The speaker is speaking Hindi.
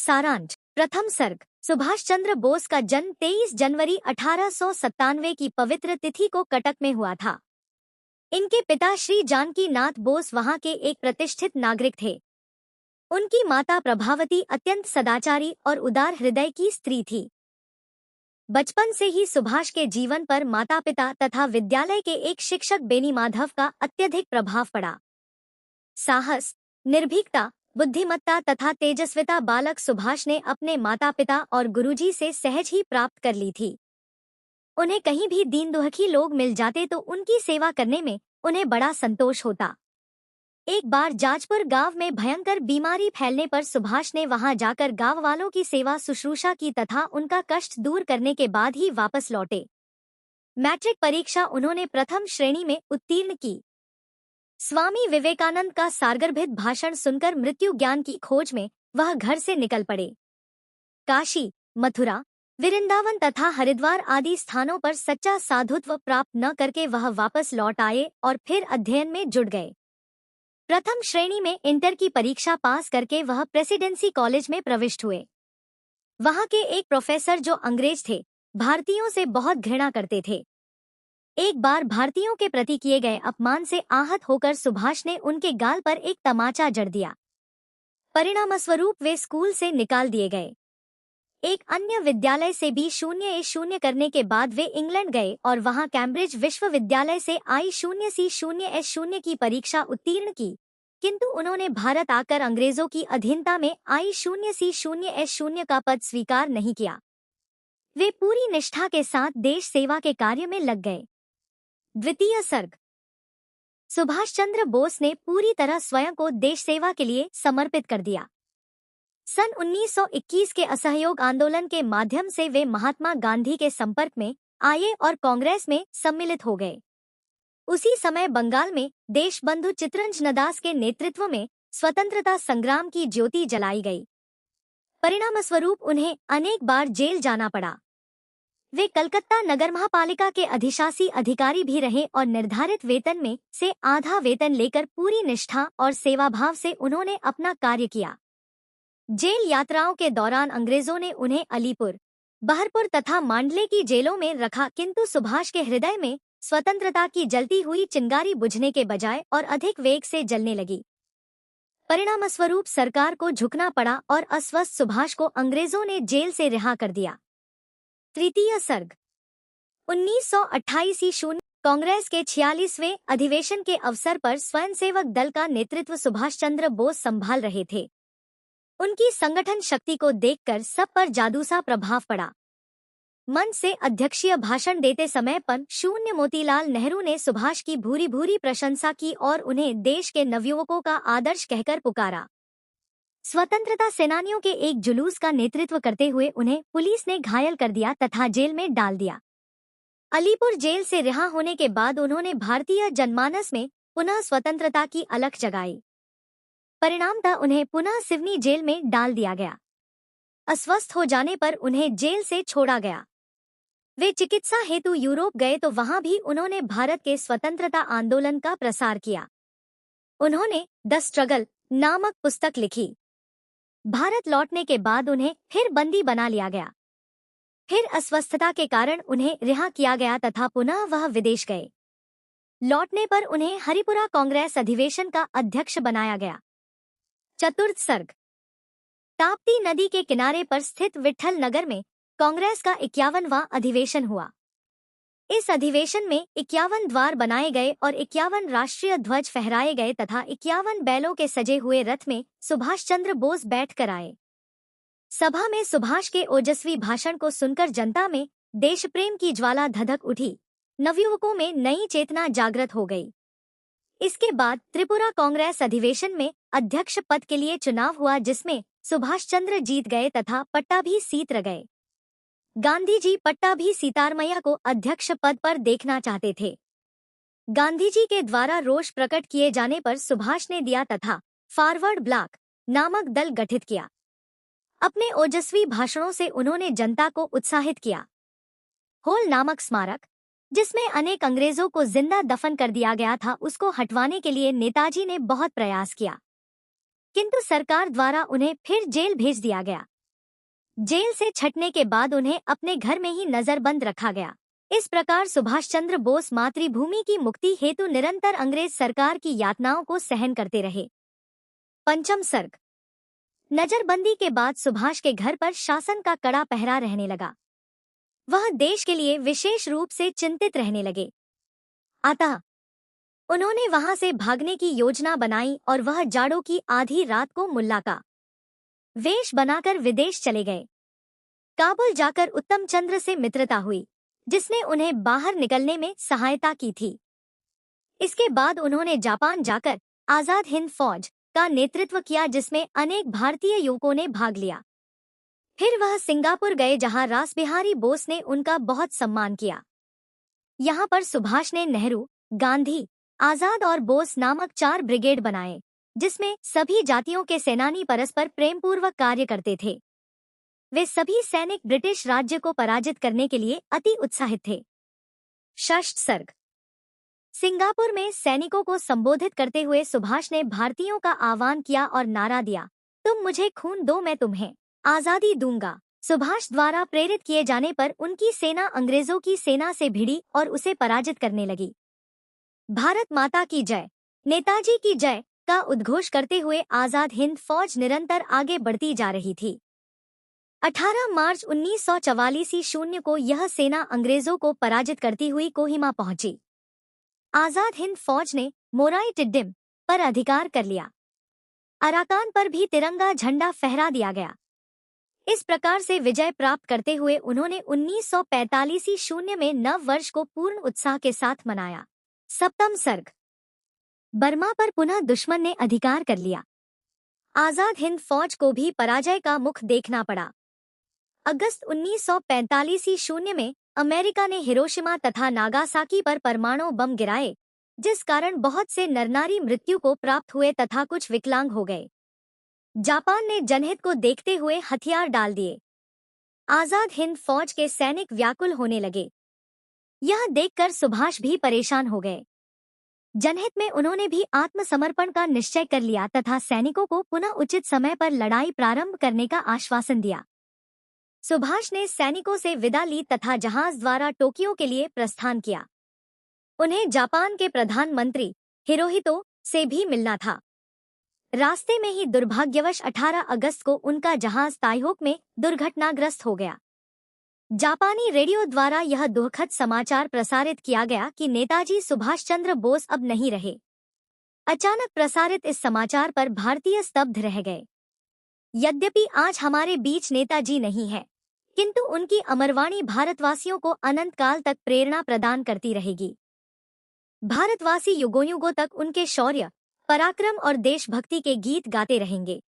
सारांश। प्रथम सर्ग। सुभाष चंद्र बोस का जन्म 23 जनवरी 1897 की पवित्र तिथि को कटक में हुआ था। इनके पिता श्री जानकी नाथ बोस वहां के एक प्रतिष्ठित नागरिक थे। उनकी माता प्रभावती अत्यंत सदाचारी और उदार हृदय की स्त्री थी। बचपन से ही सुभाष के जीवन पर माता पिता तथा विद्यालय के एक शिक्षक बेनी माधव का अत्यधिक प्रभाव पड़ा। साहस, निर्भीकता, बुद्धिमत्ता तथा तेजस्विता बालक सुभाष ने अपने माता पिता और गुरुजी से सहज ही प्राप्त कर ली थी। उन्हें कहीं भी दीन दुखी लोग मिल जाते तो उनकी सेवा करने में उन्हें बड़ा संतोष होता। एक बार जाजपुर गांव में भयंकर बीमारी फैलने पर सुभाष ने वहां जाकर गांव वालों की सेवा शुश्रूषा की तथा उनका कष्ट दूर करने के बाद ही वापस लौटे। मैट्रिक परीक्षा उन्होंने प्रथम श्रेणी में उत्तीर्ण की। स्वामी विवेकानंद का सारगर्भित भाषण सुनकर मृत्यु ज्ञान की खोज में वह घर से निकल पड़े। काशी, मथुरा, वृंदावन तथा हरिद्वार आदि स्थानों पर सच्चा साधुत्व प्राप्त न करके वह वापस लौट आए और फिर अध्ययन में जुट गए। प्रथम श्रेणी में इंटर की परीक्षा पास करके वह प्रेसिडेंसी कॉलेज में प्रविष्ट हुए। वहां के एक प्रोफेसर जो अंग्रेज थे, भारतीयों से बहुत घृणा करते थे। एक बार भारतीयों के प्रति किए गए अपमान से आहत होकर सुभाष ने उनके गाल पर एक तमाचा जड़ दिया। परिणामस्वरूप वे स्कूल से निकाल दिए गए। एक अन्य विद्यालय से भी 0-0 करने के बाद वे इंग्लैंड गए और वहां कैम्ब्रिज विश्वविद्यालय से I0C0S0 की परीक्षा उत्तीर्ण की, किंतु उन्होंने भारत आकर अंग्रेजों की अधीनता में I0C0S0 का पद स्वीकार नहीं किया। वे पूरी निष्ठा के साथ देश सेवा के कार्य में लग गए। द्वितीय सर्ग। सुभाष चंद्र बोस ने पूरी तरह स्वयं को देश सेवा के लिए समर्पित कर दिया। सन 1921 के असहयोग आंदोलन के माध्यम से वे महात्मा गांधी के संपर्क में आए और कांग्रेस में सम्मिलित हो गए। उसी समय बंगाल में देशबंधु चित्तरंजन दास के नेतृत्व में स्वतंत्रता संग्राम की ज्योति जलाई गई। परिणामस्वरूप उन्हें अनेक बार जेल जाना पड़ा। वे कलकत्ता नगर महापालिका के अधिशासी अधिकारी भी रहे और निर्धारित वेतन में से आधा वेतन लेकर पूरी निष्ठा और सेवाभाव से उन्होंने अपना कार्य किया। जेल यात्राओं के दौरान अंग्रेजों ने उन्हें अलीपुर, बहरपुर तथा मांडले की जेलों में रखा, किंतु सुभाष के हृदय में स्वतंत्रता की जलती हुई चिंगारी बुझने के बजाय और अधिक वेग से जलने लगी। परिणामस्वरूप सरकार को झुकना पड़ा और अस्वस्थ सुभाष को अंग्रेजों ने जेल से रिहा कर दिया। तृतीय सर्ग। 1928 ईस्वी कांग्रेस के 46वें अधिवेशन के अवसर पर स्वयंसेवक दल का नेतृत्व सुभाष चंद्र बोस संभाल रहे थे। उनकी संगठन शक्ति को देखकर सब पर जादूसा प्रभाव पड़ा। मंच से अध्यक्षीय भाषण देते समय शून्य मोतीलाल नेहरू ने सुभाष की भूरी भूरी प्रशंसा की और उन्हें देश के नवयुवकों का आदर्श कहकर पुकारा। स्वतंत्रता सेनानियों के एक जुलूस का नेतृत्व करते हुए उन्हें पुलिस ने घायल कर दिया तथा जेल में डाल दिया। अलीपुर जेल से रिहा होने के बाद उन्होंने भारतीय जनमानस में पुनः स्वतंत्रता की अलख जगाई। परिणामतः उन्हें पुनः सिवनी जेल में डाल दिया गया। अस्वस्थ हो जाने पर उन्हें जेल से छोड़ा गया। वे चिकित्सा हेतु यूरोप गए तो वहां भी उन्होंने भारत के स्वतंत्रता आंदोलन का प्रसार किया। उन्होंने द स्ट्रगल नामक पुस्तक लिखी। भारत लौटने के बाद उन्हें फिर बंदी बना लिया गया। फिर अस्वस्थता के कारण उन्हें रिहा किया गया तथा पुनः वह विदेश गए। लौटने पर उन्हें हरिपुरा कांग्रेस अधिवेशन का अध्यक्ष बनाया गया। चतुर्थ सर्ग। ताप्ती नदी के किनारे पर स्थित विट्ठल नगर में कांग्रेस का 51वां अधिवेशन हुआ। इस अधिवेशन में 51 द्वार बनाए गए और 51 राष्ट्रीय ध्वज फहराए गए तथा 51 बैलों के सजे हुए रथ में सुभाष चंद्र बोस बैठ कर आए। सभा में सुभाष के ओजस्वी भाषण को सुनकर जनता में देश प्रेम की ज्वाला धधक उठी। नवयुवकों में नई चेतना जागृत हो गई। इसके बाद त्रिपुरा कांग्रेस अधिवेशन में अध्यक्ष पद के लिए चुनाव हुआ, जिसमें सुभाष चंद्र जीत गए तथा पट्टाभी सीत गए। गांधी जी पट्टाभी सीतारमैया को अध्यक्ष पद पर देखना चाहते थे। गांधी जी के द्वारा रोष प्रकट किए जाने पर सुभाष ने दिया तथा फॉरवर्ड ब्लॉक नामक दल गठित किया। अपने ओजस्वी भाषणों से उन्होंने जनता को उत्साहित किया। होल नामक स्मारक, जिसमें अनेक अंग्रेजों को जिंदा दफन कर दिया गया था, उसको हटवाने के लिए नेताजी ने बहुत प्रयास किया, किंतु सरकार द्वारा उन्हें फिर जेल भेज दिया गया। जेल से छटने के बाद उन्हें अपने घर में ही नजरबंद रखा गया। इस प्रकार सुभाष चंद्र बोस मातृभूमि की मुक्ति हेतु निरंतर अंग्रेज सरकार की यातनाओं को सहन करते रहे। पंचम सर्ग। नजरबंदी के बाद सुभाष के घर पर शासन का कड़ा पहरा रहने लगा। वह देश के लिए विशेष रूप से चिंतित रहने लगे। अतः उन्होंने वहां से भागने की योजना बनाई और वह जाड़ों की आधी रात को मुल्ला का वेश बनाकर विदेश चले गए। काबुल जाकर उत्तम चंद्र से मित्रता हुई, जिसने उन्हें बाहर निकलने में सहायता की थी। इसके बाद उन्होंने जापान जाकर आजाद हिंद फौज का नेतृत्व किया, जिसमें अनेक भारतीय युवकों ने भाग लिया। फिर वह सिंगापुर गए, जहां रासबिहारी बोस ने उनका बहुत सम्मान किया। यहाँ पर सुभाष ने नेहरू, गांधी, आजाद और बोस नामक 4 ब्रिगेड बनाए, जिसमें सभी जातियों के सेनानी परस्पर प्रेमपूर्वक कार्य करते थे। वे सभी सैनिक ब्रिटिश राज्य को पराजित करने के लिए अति उत्साहित थे। षष्ठ सर्ग। सिंगापुर में सैनिकों को संबोधित करते हुए सुभाष ने भारतीयों का आह्वान किया और नारा दिया, तुम मुझे खून दो, मैं तुम्हें आजादी दूंगा। सुभाष द्वारा प्रेरित किए जाने पर उनकी सेना अंग्रेजों की सेना से भिड़ी और उसे पराजित करने लगी। भारत माता की जय, नेताजी की जय का उद्घोष करते हुए आजाद हिंद फौज निरंतर आगे बढ़ती जा रही थी। 18 मार्च 1944 शून्य को यह सेना अंग्रेजों को पराजित करती हुई कोहिमा पहुंची। आजाद हिंद फौज ने मोराई टिड्डिम पर अधिकार कर लिया। अराकान पर भी तिरंगा झंडा फहरा दिया गया। इस प्रकार से विजय प्राप्त करते हुए उन्होंने 1945 शून्य में नव वर्ष को पूर्ण उत्साह के साथ मनाया। सप्तम सर्ग। बर्मा पर पुनः दुश्मन ने अधिकार कर लिया। आजाद हिंद फौज को भी पराजय का मुख देखना पड़ा। अगस्त 1945 शून्य में अमेरिका ने हिरोशिमा तथा नागासाकी पर परमाणु बम गिराए, जिस कारण बहुत से नरनारी मृत्यु को प्राप्त हुए तथा कुछ विकलांग हो गए। जापान ने जनहित को देखते हुए हथियार डाल दिए। आजाद हिंद फौज के सैनिक व्याकुल होने लगे। यह देखकर सुभाष भी परेशान हो गए। जनहित में उन्होंने भी आत्मसमर्पण का निश्चय कर लिया तथा सैनिकों को पुनः उचित समय पर लड़ाई प्रारंभ करने का आश्वासन दिया। सुभाष ने सैनिकों से विदा ली तथा जहाज द्वारा टोक्यो के लिए प्रस्थान किया। उन्हें जापान के प्रधानमंत्री हिरोहितो से भी मिलना था। रास्ते में ही दुर्भाग्यवश 18 अगस्त को उनका जहाज ताइहोक में दुर्घटनाग्रस्त हो गया। जापानी रेडियो द्वारा यह दुखद समाचार प्रसारित किया गया कि नेताजी सुभाष चंद्र बोस अब नहीं रहे। अचानक प्रसारित इस समाचार पर भारतीय स्तब्ध रह गए। यद्यपि आज हमारे बीच नेताजी नहीं है, किंतु उनकी अमरवाणी भारतवासियों को अनंत काल तक प्रेरणा प्रदान करती रहेगी। भारतवासी युगों युगों तक उनके शौर्य, पराक्रम और देशभक्ति के गीत गाते रहेंगे।